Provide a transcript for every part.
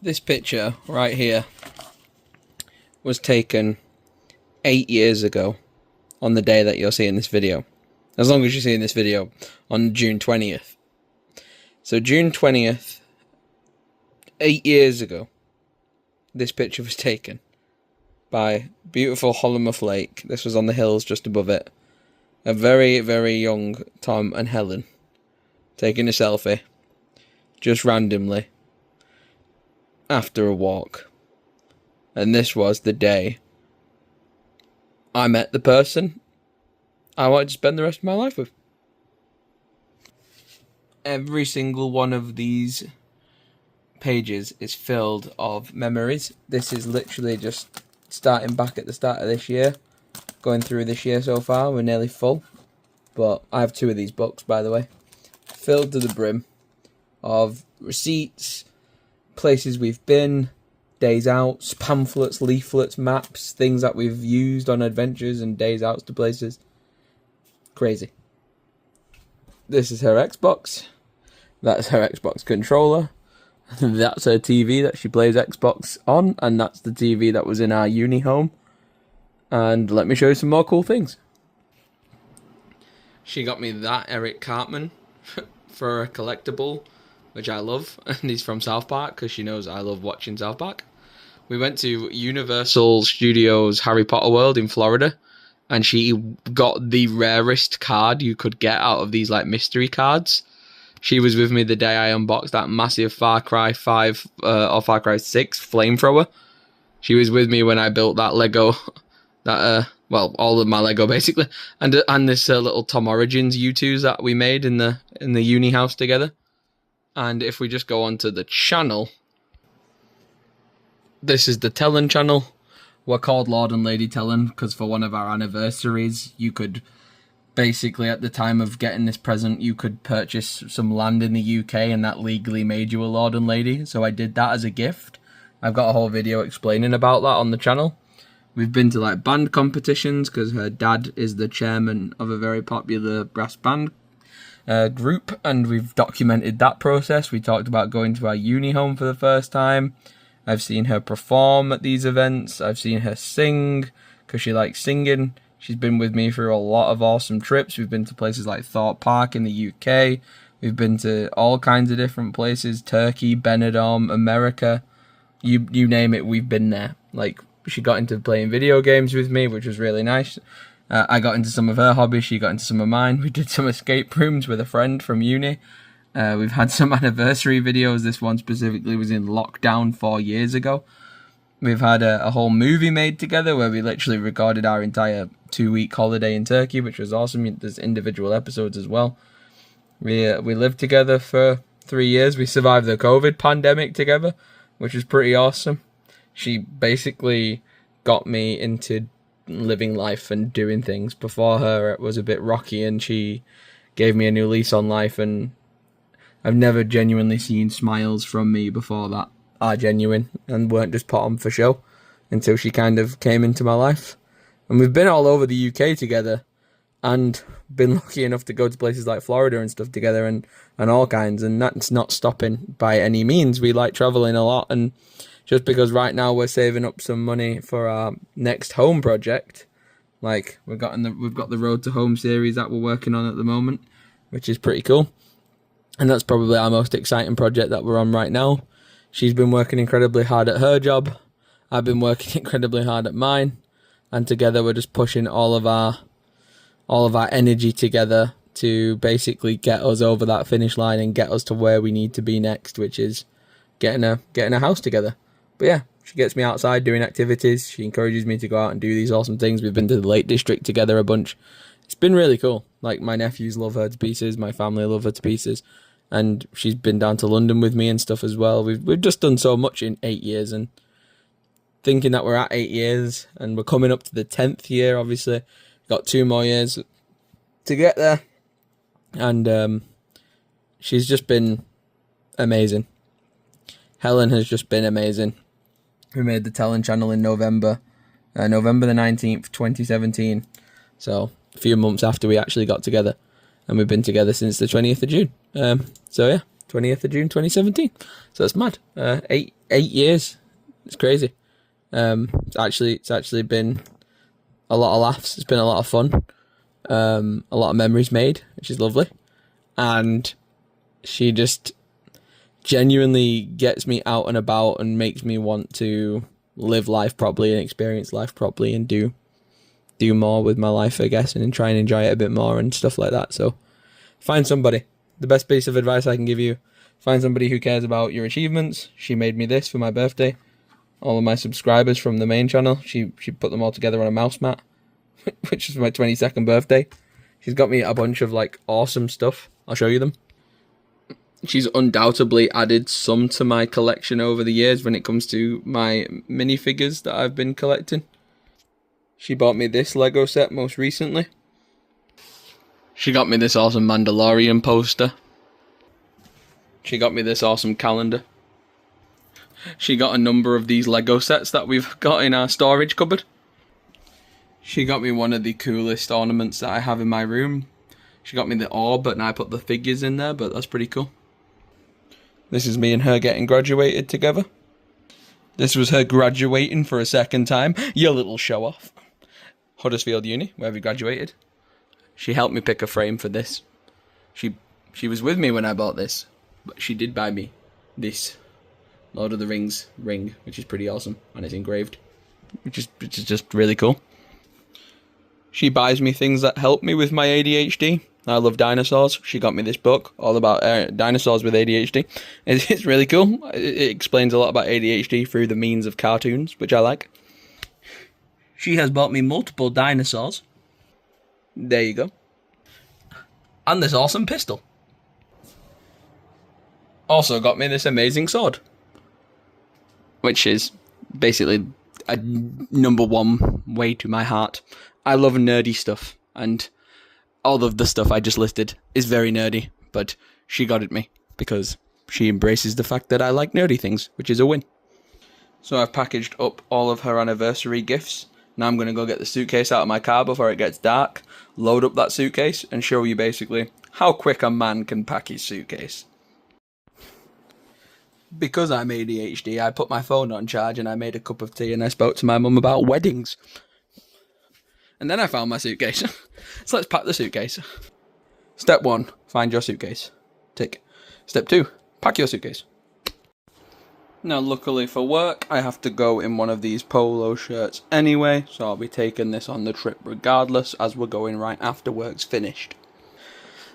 This picture right here was taken 8 years ago on the day that you're seeing this video. As long as you're seeing this video on June 20th. So June 20th, 8 years ago, this picture was taken by beautiful Hollymoth Lake. This was on the hills just above it. A very, very young Tom and Helen taking a selfie just randomly after a walk. And this was the day I met the person I wanted to spend the rest of my life with. Every single one of these pages is filled of memories. This is literally just starting back at the start of this year, going through this year so far. We're nearly full, but I have 2 of these books, by the way, filled to the brim of receipts, places we've been, days outs, pamphlets, leaflets, maps, things that we've used on adventures and days outs to places. Crazy. This is her Xbox. That's her Xbox controller. That's her TV that she plays Xbox on, and that's the TV that was in our uni home. And let me show you some more cool things. She got me that Eric Cartman for a collectible, which I love, and he's from South Park because she knows I love watching South Park. We went to Universal Studios Harry Potter World in Florida, and she got the rarest card you could get out of these like mystery cards. She was with me the day I unboxed that massive Far Cry 5 or Far Cry 6 flamethrower. She was with me when I built that Lego, well, all of my Lego basically, and this little Tom Origins U2s that we made in the uni house together. And if we just go onto the channel, this is the Tellen channel. We're called Lord and Lady Tellen because for one of our anniversaries, you could basically, at the time of getting this present, you could purchase some land in the UK and that legally made you a Lord and Lady. So I did that as a gift. I've got a whole video explaining about that on the channel. We've been to like band competitions because her dad is the chairman of a very popular brass band group, and we've documented that process. We talked about going to our uni home for the first time. I've seen her perform at these events. I've seen her sing because she likes singing. She's been with me for a lot of awesome trips. We've been to places like Thorpe Park in the UK. We've been to all kinds of different places. Turkey, Benidorm, America. You name it, we've been there. Like, she got into playing video games with me, which was really nice. I got into some of her hobbies. She got into some of mine. We did some escape rooms with a friend from uni. We've had some anniversary videos. This one specifically was in lockdown 4 years ago. We've had a whole movie made together where we literally recorded our entire 2-week holiday in Turkey, which was awesome. There's individual episodes as well. We lived together for 3 years. We survived the COVID pandemic together, which was pretty awesome. She basically got me into living life and doing things. Before her, it was a bit rocky, and she gave me a new lease on life, and I've never genuinely seen smiles from me before that are genuine and weren't just put on for show until she kind of came into my life. And we've been all over the UK together and been lucky enough to go to places like Florida and stuff together and all kinds, and that's not stopping by any means. We like traveling a lot, and just because right now we're saving up some money for our next home project, like we've got the Road to Home series that we're working on at the moment, which is pretty cool. And that's probably our most exciting project that we're on right now. She's been working incredibly hard at her job. I've been working incredibly hard at mine. And together we're just pushing all of our energy together to basically get us over that finish line and get us to where we need to be next, which is getting a house together. But yeah, she gets me outside doing activities. She encourages me to go out and do these awesome things. We've been to the Lake District together a bunch. It's been really cool. Like, my nephews love her to pieces. My family love her to pieces. And she's been down to London with me and stuff as well. We've just done so much in 8 years, and thinking that we're at 8 years and we're coming up to the 10th year, obviously. Got 2 more years to get there. And she's just been amazing. Helen has just been amazing. We made the Tellen channel in November the 19th, 2017. So a few months after we actually got together. And we've been together since the 20th of June. So yeah, 20th of June 2017. So it's mad. 8 years. It's crazy. It's actually been a lot of laughs. It's been a lot of fun. A lot of memories made, which is lovely. And she just genuinely gets me out and about and makes me want to live life properly and experience life properly and do more with my life, I guess, and try and enjoy it a bit more and stuff like that. So find somebody. The best piece of advice I can give you, find somebody who cares about your achievements. She made me this for my birthday. All of my subscribers from the main channel, she put them all together on a mouse mat, which is my 22nd birthday. She's got me a bunch of like awesome stuff. I'll show you them. She's undoubtedly added some to my collection over the years when it comes to my minifigures that I've been collecting. She bought me this Lego set most recently. She got me this awesome Mandalorian poster. She got me this awesome calendar. She got a number of these Lego sets that we've got in our storage cupboard. She got me one of the coolest ornaments that I have in my room. She got me the orb, and I put the figures in there, but that's pretty cool. This is me and her getting graduated together. This was her graduating for a second time. You little show-off. Huddersfield Uni, where we graduated. She helped me pick a frame for this. She was with me when I bought this, but she did buy me this Lord of the Rings ring, which is pretty awesome, and it's engraved, which is just really cool. She buys me things that help me with my ADHD. I love dinosaurs. She got me this book all about dinosaurs with ADHD. It's really cool. It explains a lot about ADHD through the means of cartoons, which I like. She has bought me multiple dinosaurs. There you go. And this awesome pistol. Also got me this amazing sword, which is basically a #1 way to my heart. I love nerdy stuff, and all of the stuff I just listed is very nerdy, but she got at me because she embraces the fact that I like nerdy things, which is a win. So I've packaged up all of her anniversary gifts. Now I'm going to go get the suitcase out of my car before it gets dark, load up that suitcase, and show you basically how quick a man can pack his suitcase. Because I'm ADHD, I put my phone on charge and I made a cup of tea and I spoke to my mum about weddings. And then I found my suitcase. So let's pack the suitcase. Step 1, find your suitcase. Tick. Step 2, pack your suitcase. Now luckily for work, I have to go in one of these polo shirts anyway, so I'll be taking this on the trip regardless, as we're going right after work's finished.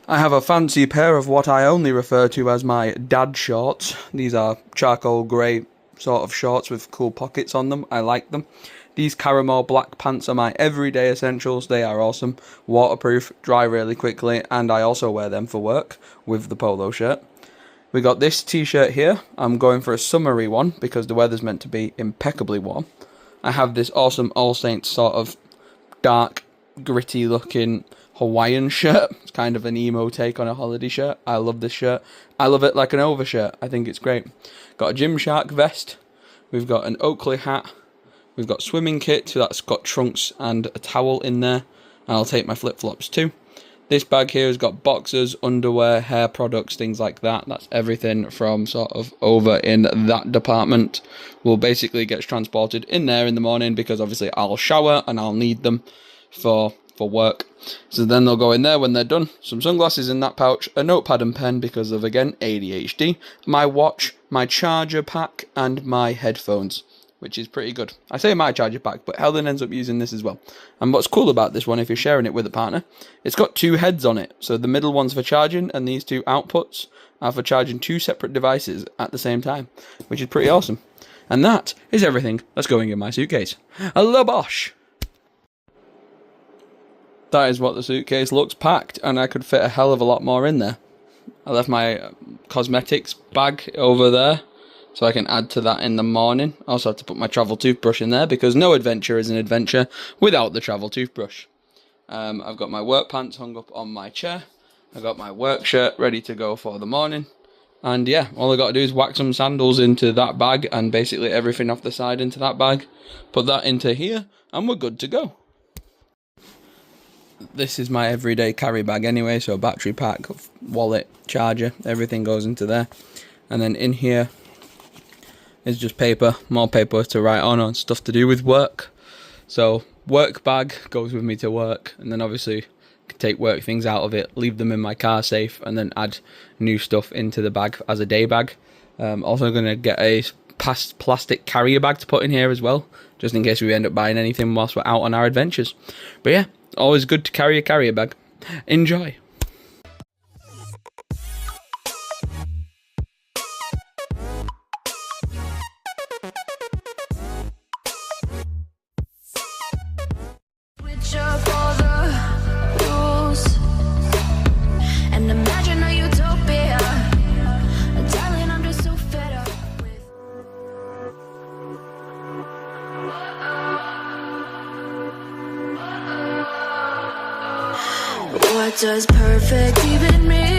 I have a fancy pair of what I only refer to as my dad shorts. These are charcoal grey sort of shorts with cool pockets on them. I like them. These Caramel black pants are my everyday essentials. They are awesome, waterproof, dry really quickly, and I also wear them for work with the polo shirt. We got this t-shirt here. I'm going for a summery one because the weather's meant to be impeccably warm. I have this awesome All Saints sort of dark, gritty looking Hawaiian shirt. It's kind of an emo take on a holiday shirt. I love this shirt. I love it like an overshirt. I think it's great. Got a Gymshark vest. We've got an Oakley hat. We've got swimming kit that's got trunks and a towel in there. And I'll take my flip-flops too. This bag here has got boxers, underwear, hair products, things like that. That's everything from sort of over in that department. Will basically get transported in there in the morning because obviously I'll shower and I'll need them for work. So then they'll go in there when they're done. Some sunglasses in that pouch, a notepad and pen because of, again, ADHD, my watch, my charger pack, and my headphones, which is pretty good. I say my charger pack, but Helen ends up using this as well. And what's cool about this one, if you're sharing it with a partner, it's got 2 heads on it. So the middle one's for charging, and these 2 outputs are for charging 2 separate devices at the same time, which is pretty awesome. And that is everything that's going in my suitcase. La bosh! That is what the suitcase looks packed, and I could fit a hell of a lot more in there. I left my cosmetics bag over there, so I can add to that in the morning. I also have to put my travel toothbrush in there, because no adventure is an adventure without the travel toothbrush. I've got my work pants hung up on my chair. I've got my work shirt ready to go for the morning. And yeah, all I got to do is whack some sandals into that bag, and basically everything off the side into that bag. Put that into here, and we're good to go. this is my everyday carry bag anyway, so battery pack, wallet, charger, everything goes into there. And then in here is just paper, more paper to write on stuff to do with work. So work bag goes with me to work, and then obviously can take work things out of it, leave them in my car safe, and then add new stuff into the bag as a day bag. Also going to get a plastic carrier bag to put in here as well, just in case we end up buying anything whilst we're out on our adventures. But yeah, always good to carry a carrier bag. Enjoy. Switch up all the rules and imagine a utopia. Darling, I'm just so fed up with. What does perfect even mean?